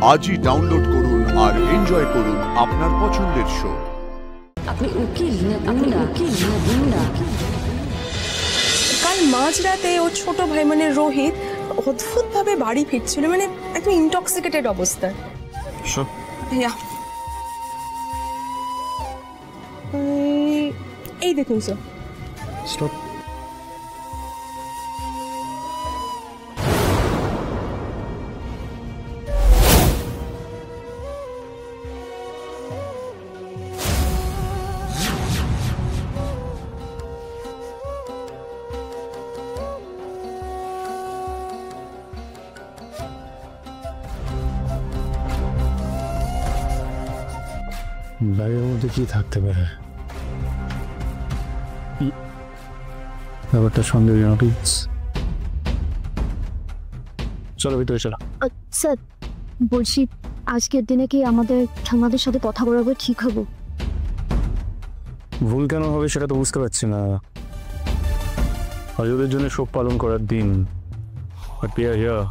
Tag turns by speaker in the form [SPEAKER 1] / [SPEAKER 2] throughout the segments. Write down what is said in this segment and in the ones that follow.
[SPEAKER 1] আজই ডাউনলোড করুন আর এনজয় করুন আপনার পছন্দের শো।
[SPEAKER 2] আপনি উকিল না
[SPEAKER 3] কাল মাঝরাতে ওর ছোট ভাই মানে রোহিত অদ্ভুতভাবে বাড়ি ফিরছিল, মানে একদম ইনটক্সিকেটেড অবস্থায়। এই দেখুন স্যার।
[SPEAKER 4] স্টপ। ব্যাগের মধ্যে কি থাকতে পারে? ব্যাপারটা সন্দেহজনক। চলো ভিতরে চলো।
[SPEAKER 5] স্যার বলছি, আজকের দিনে কি আমাদের সাথে কথা বলাবে ঠিক হবে?
[SPEAKER 4] ভুল কেন হবে সেটা তো বুঝতে পারছি না। আজ ওদের জন্য শোক পালন করার দিন। But we are here.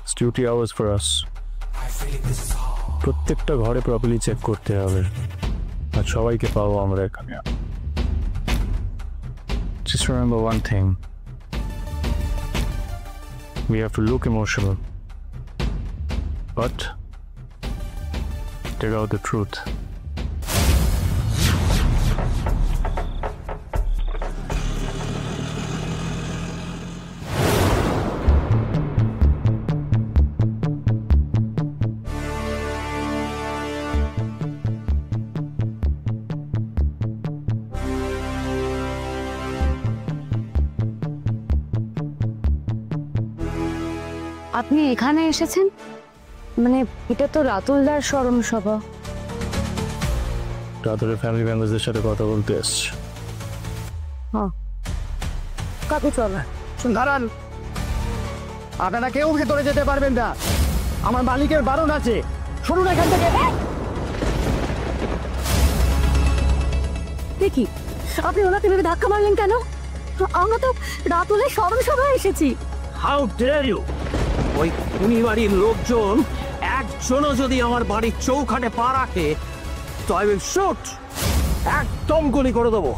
[SPEAKER 4] It's duty hours for us. প্রত্যেকটা ঘরে প্রপারলি চেক করতে হবে আর সবাইকে পাবো আমরা এখানে। Just remember one thing. We have to look emotional, but take out the truth.
[SPEAKER 5] আপনি এখানে এসেছেন? মানে এটা তো রাতুলদার স্মরণ সভা।
[SPEAKER 4] রাতের ফ্যামিলি মেম্বারদের সাথে কথা বলতে এসছি।
[SPEAKER 5] হ্যাঁ, কাকু চল।
[SPEAKER 6] দাঁড়ান, আপনারা কেউ ভেতরে যেতে পারবেন না, আমার মালিকের বারণ আছে। শুনুন এখান থেকে।
[SPEAKER 5] দেখি আপনি ওনাকে ভেবে ধাক্কা মারলেন কেন? আমরা তো রাতুলের স্মরণ সভায় এসেছি।
[SPEAKER 6] How dare you! ওই খুনি বাড়ির লোকজন একজনও যদি আমার বাড়ির চৌখাটে পা রাখে তো আই উইল শুট, একদম গুলি করে দেবো।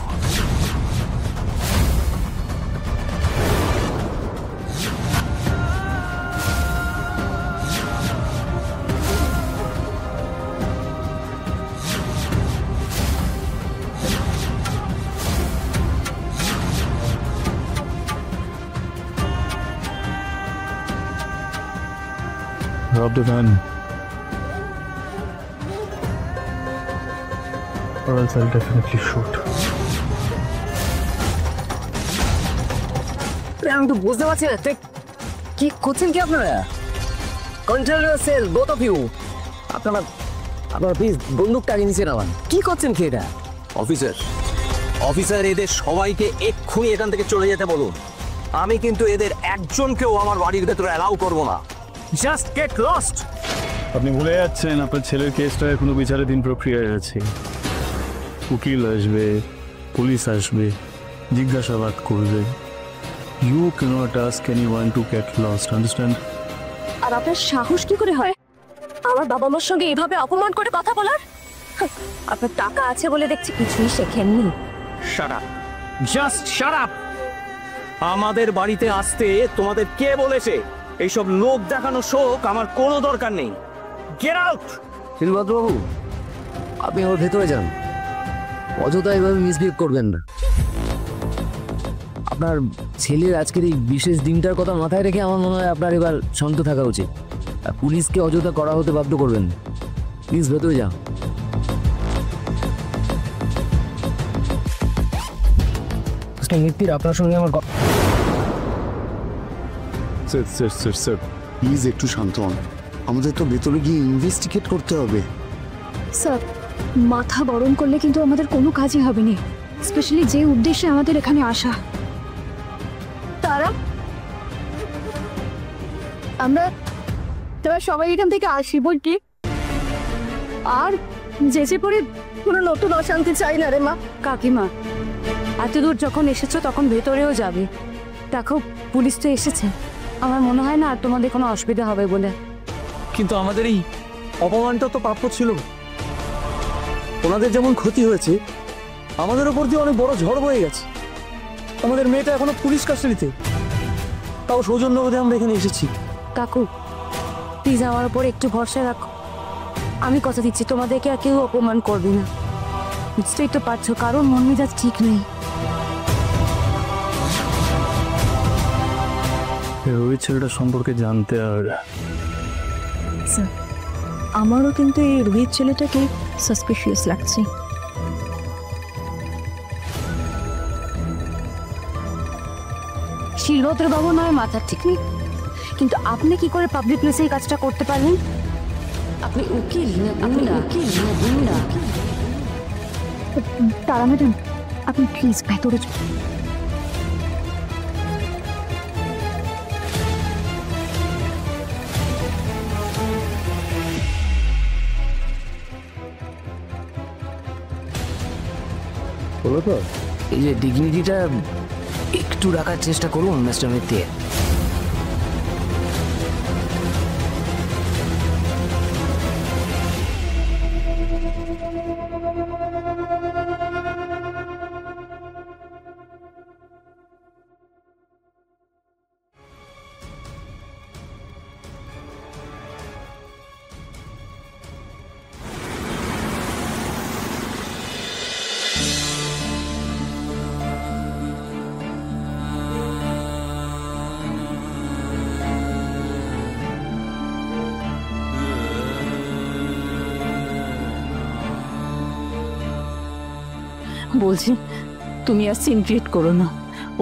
[SPEAKER 4] Rob the van, or else I'll definitely shoot.
[SPEAKER 6] আমি তো বুঝতে পারছি না কি করছেন কি আপনারা। Control yourself both of you. আপনারা প্লিজ বন্দুকটা আগে নিচে নামান। কি করছেন কি এটা? অফিসার এদের সবাইকে এক্ষুনি এখান থেকে চলে যেতে বলুন। আমি কিন্তু এদের একজনকেও আমার বাড়ির ভেতরে অ্যালাউ করবো না। Just get lost.
[SPEAKER 4] আপনি ভুলে যাচ্ছেন আপনার ছেলের কেসটা এখনো বিচারাধীন প্রক্রিয়ায় আছে। উকিল আসবে, পুলিশ আসবে, জিজ্ঞাসাবাদ করবে। You cannot ask anyone to get lost, understand?
[SPEAKER 5] আর আপনার সাহস কি করে হয় আমার বাবা মার সঙ্গে এইভাবে অপমান করে কথা বলার? আপনার টাকা আছে বলে দেখছি কিছুই শেখেননি।
[SPEAKER 6] Shut up, just shut up. আমাদের বাড়িতে আসতে তোমাদের কে বলেছে? এইসব লোক দেখানো শোক আমার কোনো দরকার নেই। Get out.
[SPEAKER 7] শ্রীভদ্রবাবু, আপনি ওর ভেতরে যান, অযথা এভাবে মিসবিহেভ করবেন না। আপনার ছেলের আজকের এই বিশেষ দিনটার কথা মাথায় রেখে আমার মনে হয় আপনার এবার শান্ত থাকা উচিত। পুলিশকে অযথা করা হতে বাধ্য করবেন। প্লিজ ভেতরে যান।
[SPEAKER 6] মিত্তির, আপনার সঙ্গে আমার
[SPEAKER 8] স্যার প্লিজ একটু শান্ত হন। আমাদের তো ভেতরে গিয়ে ইনভেস্টিগেট করতে হবে।
[SPEAKER 5] স্যার, মাথা গরম করলে কিন্তু আমাদের কোনো কাজই হবে না, স্পেশালি যে উদ্দেশ্যে আমাদের এখানে আসা। তারা আমরা সবাই এখান থেকে আসি বলছি, আর যেচে পড়ে কোনো নতুন অশান্তি চাই না রে মা।
[SPEAKER 2] কাকিমা, এত দূর যখন এসেছো তখন ভেতরেও যাবে। দেখো পুলিশ তো এসেছে, আমার মনে হয় না আর তোমাদের কোনো অসুবিধা হবে বলে।
[SPEAKER 6] কিন্তু আমাদের এই অপমানটা তো প্রাপ্য ছিল। ওনাদের যেমন ক্ষতি হয়েছে, আমাদের ওপর দিয়ে অনেক বড় ঝড় বয়ে গেছে। আমাদের মেয়েটা এখনো পুলিশ কাস্টাডিতে, তাও সৌজন্যবোধে আমরা এখানে এসেছি।
[SPEAKER 2] কাকু প্লিজ আমার উপর একটু ভরসা রাখো। আমি কথা দিচ্ছি তোমাদেরকে আর কেউ অপমান করবে না। বুঝতেই তো পারছো কারণ মন মেজাজ ঠিক নেই।
[SPEAKER 4] রোহিত ছেলেটা সম্পর্কে জানতে আর
[SPEAKER 3] স্যার আমারও কিন্তু এই রোহিত ছেলেটাকে সাসপিশিয়াস লাগছে।
[SPEAKER 2] শিলভদ্র বাবু নয় মাথার ঠিক নেই, কিন্তু আপনি কি করে পাবলিক প্লেসে এই কাজটা করতে পারলেন? আপনি উকিল না গুন্ডা?
[SPEAKER 5] তারা ম্যাডাম আপনি প্লিজ ভেতরে
[SPEAKER 4] বলো তো।
[SPEAKER 7] এই যে ডিগনিটিটা একটু রাখার চেষ্টা করুন মিস্টার মিত্তি।
[SPEAKER 9] বলছি তুমি আর সিন ক্রিয়েট করো না,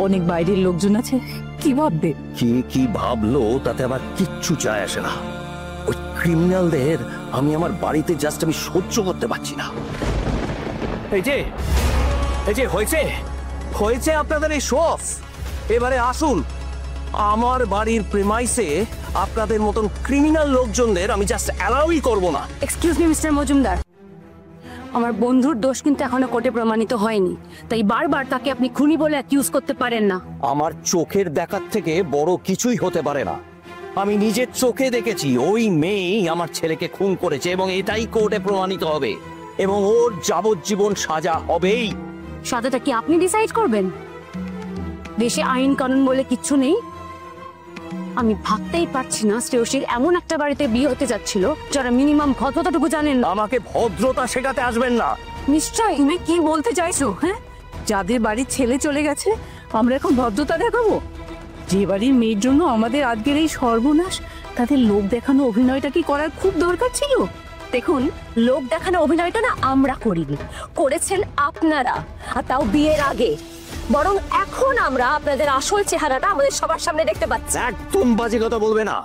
[SPEAKER 9] অনেক বাইরের লোকজন আছে, কি ভাববে?
[SPEAKER 6] কে কি ভাবলো তাতে আমার কিচ্ছু যায় আসে না। ওই ক্রিমিনালদের আমি আমার বাড়িতে জাস্ট আমি সহ্য করতে পারছি না। এই যে হয়েছে আপনাদের এই শো অফ। এবারে আসুন আমার বাড়ির প্রেমাইসে আপনাদের মতন ক্রিমিনাল লোকজনদের আমি জাস্ট অ্যালাউই করব না।
[SPEAKER 2] এক্সকিউজ মি মিস্টার মজুমদার, আমার বন্ধুর দোষ কিন্তু এখনো কোর্টে প্রমাণিত হয়নি, তাই বারবার তাকে আপনি খুনি বলে অ্যাকিউজ করতে পারেন না।
[SPEAKER 6] আমার চোখের দেখার থেকে বড় কিছুই হতে পারে না। আমি নিজের চোখে দেখেছি ওই মেয়েই আমার ছেলেকে খুন করেছে এবং এটাই কোর্টে প্রমাণিত হবে এবং ওর যাবজ্জীবন সাজা হবেই।
[SPEAKER 2] সাজাটা কি আপনি ডিসাইড করবেন? দেশে আইন কানুন বলে কিচ্ছু নেই। আমি ভাবতেই পারছি না শ্রেয়সীর এমন একটা বাড়িতে বিয়ে হতে যাচ্ছিল যারা মিনিমাম ভদ্রতাটুকু জানেন না।
[SPEAKER 6] আমাকে ভদ্রতা শেখাতে আসবেন না।
[SPEAKER 2] নিশ্চয়ই।
[SPEAKER 9] তুমি কি বলতে চাইছো? হ্যাঁ, যাদের বাড়ির ছেলে চলে গেছে আমরা এখন ভদ্রতা দেখাবো? যে বাড়ির মেয়ের জন্য আমাদের আজকের এই সর্বনাশ, তাদের লোক দেখানো অভিনয়টা কি করার খুব দরকার ছিল?
[SPEAKER 2] দেখুন, লোক দেখানো অভিনয়টা না আমরা করিনি, করেছেন আপনারা, আর তাও বিয়ের আগে। বরং এখন আমরা আপনাদের আসল চেহারাটা আমাদের সবার সামনে দেখতে পাচ্ছি।
[SPEAKER 6] একদম বাজে কথা বলবে না।